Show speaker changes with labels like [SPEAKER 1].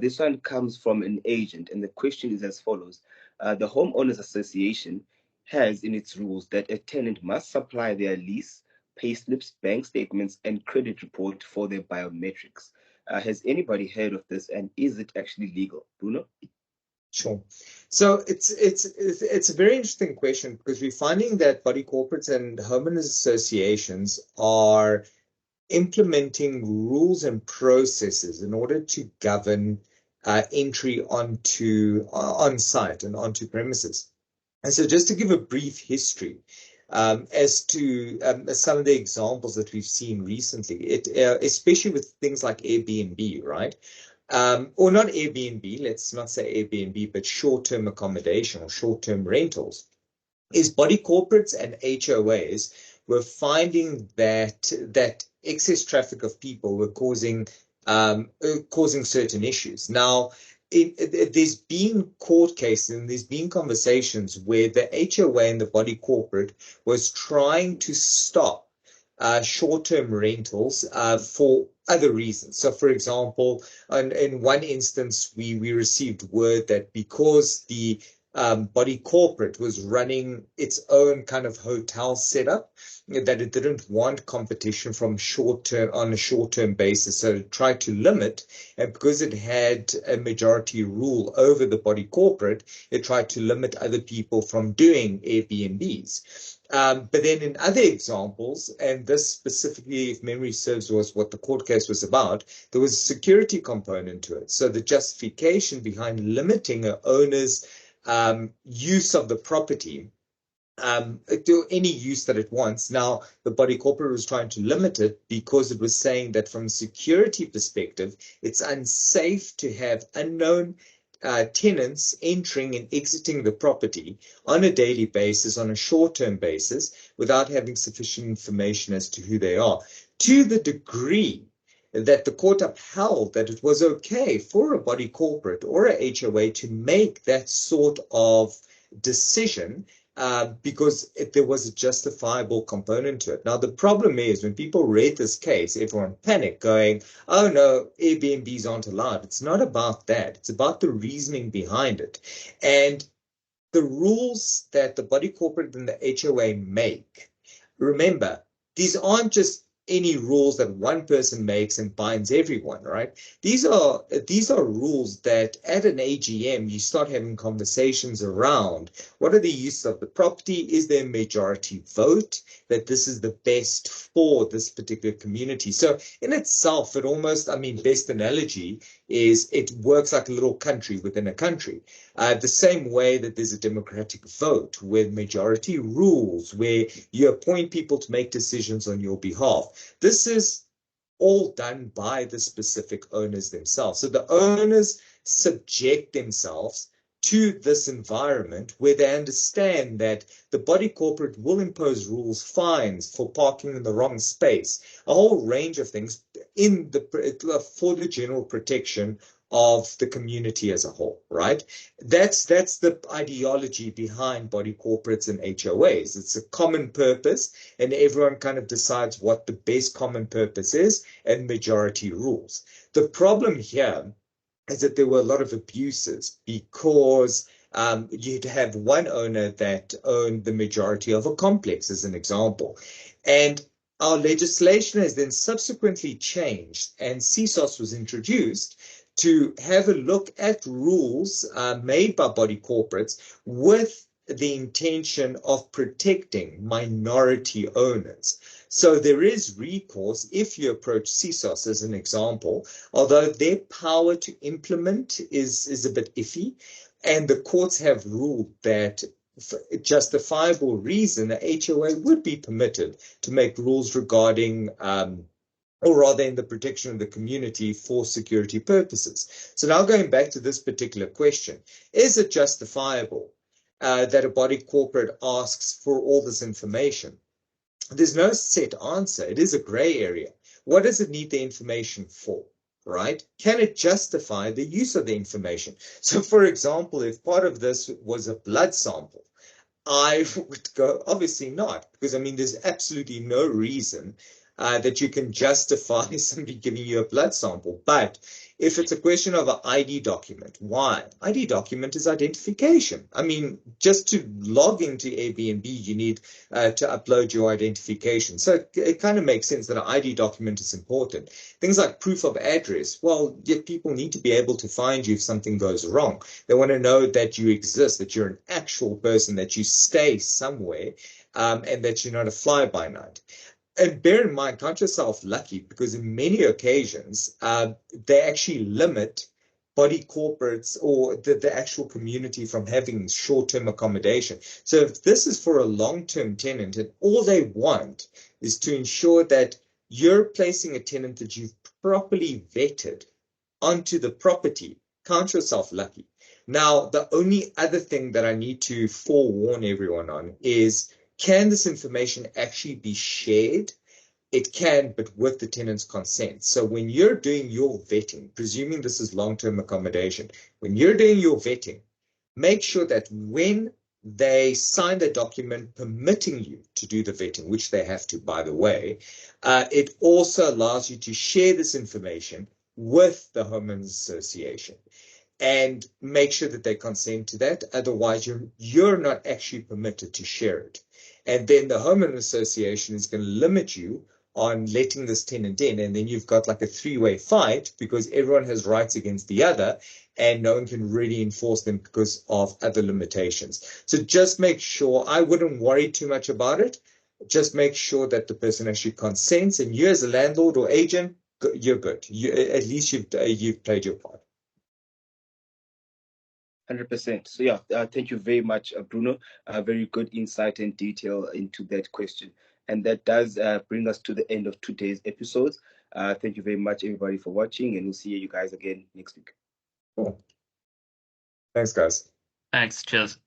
[SPEAKER 1] This one comes from an agent, and the question is as follows. The Homeowners Association has in its rules that a tenant must supply their lease, payslips, bank statements, and credit report for their biometrics. Has anybody heard of this, and is it actually legal? Bruno?
[SPEAKER 2] Sure. So it's a very interesting question because we're finding that body corporates and homeowners associations are implementing rules and processes in order to govern entry onto on site and onto premises. And so just to give a brief history as to some of the examples that we've seen recently, especially with things like Airbnb, right? Or not Airbnb, let's not say Airbnb, but short-term accommodation or short-term rentals, is body corporates and HOAs were finding that excess traffic of people were causing certain issues. Now, there's been court cases and there's been conversations where the HOA and the body corporate was trying to stop short-term rentals for other reasons. So, for example, in one instance, we received word that because the body corporate was running its own kind of hotel setup, that it didn't want competition from short-term on a short-term basis. So it tried to limit, and because it had a majority rule over the body corporate, it tried to limit other people from doing Airbnbs. But then in other examples, and this specifically, if memory serves, was what the court case was about, there was a security component to it. So the justification behind limiting an owner's use of the property to any use that it wants. Now, the body corporate was trying to limit it because it was saying that from a security perspective, it's unsafe to have unknown tenants entering and exiting the property on a daily basis, on a short-term basis, without having sufficient information as to who they are. To the degree that the court upheld that it was okay for a body corporate or a HOA to make that sort of decision because there was a justifiable component to it. Now, the problem is when people read this case, everyone panicked, going, oh no, Airbnbs aren't allowed. It's not about that. It's about the reasoning behind it. And the rules that the body corporate and the HOA make, remember, these aren't just any rules that one person makes and binds everyone, right? These are rules that at an AGM you start having conversations around. What are the uses of the property? Is there a majority vote that this is the best for this particular community? So in itself, it almost, I mean, best analogy is it works like a little country within a country. The same way that there's a democratic vote with majority rules, where you appoint people to make decisions on your behalf. This is all done by the specific owners themselves. So the owners subject themselves to this environment where they understand that the body corporate will impose rules, fines for parking in the wrong space, a whole range of things for the general protection of the community as a whole, right? That's the ideology behind body corporates and HOAs. It's a common purpose, and everyone kind of decides what the best common purpose is, and majority rules. The problem here is that there were a lot of abuses because you'd have one owner that owned the majority of a complex, as an example. And our legislation has then subsequently changed, and CSOS was introduced to have a look at rules made by body corporates with the intention of protecting minority owners. So there is recourse if you approach CSOS as an example, although their power to implement is a bit iffy, and the courts have ruled that for justifiable reason, the HOA would be permitted to make rules regarding or rather in the protection of the community for security purposes. So now going back to this particular question, is it justifiable that a body corporate asks for all this information? There's no set answer. It is a gray area. What does it need the information for? Right? Can it justify the use of the information? So, for example, if part of this was a blood sample, I would go, obviously not, because I mean, there's absolutely no reason that you can justify somebody giving you a blood sample. But If it's a question of an ID document, why? ID document is identification. I mean, just to log into Airbnb, you need to upload your identification. So it kind of makes sense that an ID document is important. Things like proof of address. Well, yet people need to be able to find you if something goes wrong. They want to know that you exist, that you're an actual person, that you stay somewhere, and that you're not a fly-by-night. And bear in mind, count yourself lucky, because in many occasions, they actually limit body corporates or the actual community from having short-term accommodation. So if this is for a long-term tenant and all they want is to ensure that you're placing a tenant that you've properly vetted onto the property, count yourself lucky. Now, the only other thing that I need to forewarn everyone on is, can this information actually be shared? It can, but with the tenant's consent. So when you're doing your vetting, presuming this is long-term accommodation, when you're doing your vetting, make sure that when they sign the document permitting you to do the vetting, which they have to, by the way, it also allows you to share this information with the homeowners association and make sure that they consent to that. Otherwise, you're not actually permitted to share it. And then the homeowner association is going to limit you on letting this tenant in, and then you've got like a three-way fight because everyone has rights against the other and no one can really enforce them because of other limitations. So just make sure, I wouldn't worry too much about it. Just make sure that the person actually consents, and you as a landlord or agent, you're good. At least you've played your part.
[SPEAKER 1] 100%. So yeah, thank you very much, Bruno. Very good insight and detail into that question. And that does bring us to the end of today's episodes. Thank you very much, everybody, for watching, and we'll see you guys again next week.
[SPEAKER 2] Cool. Thanks, guys.
[SPEAKER 3] Thanks. Cheers.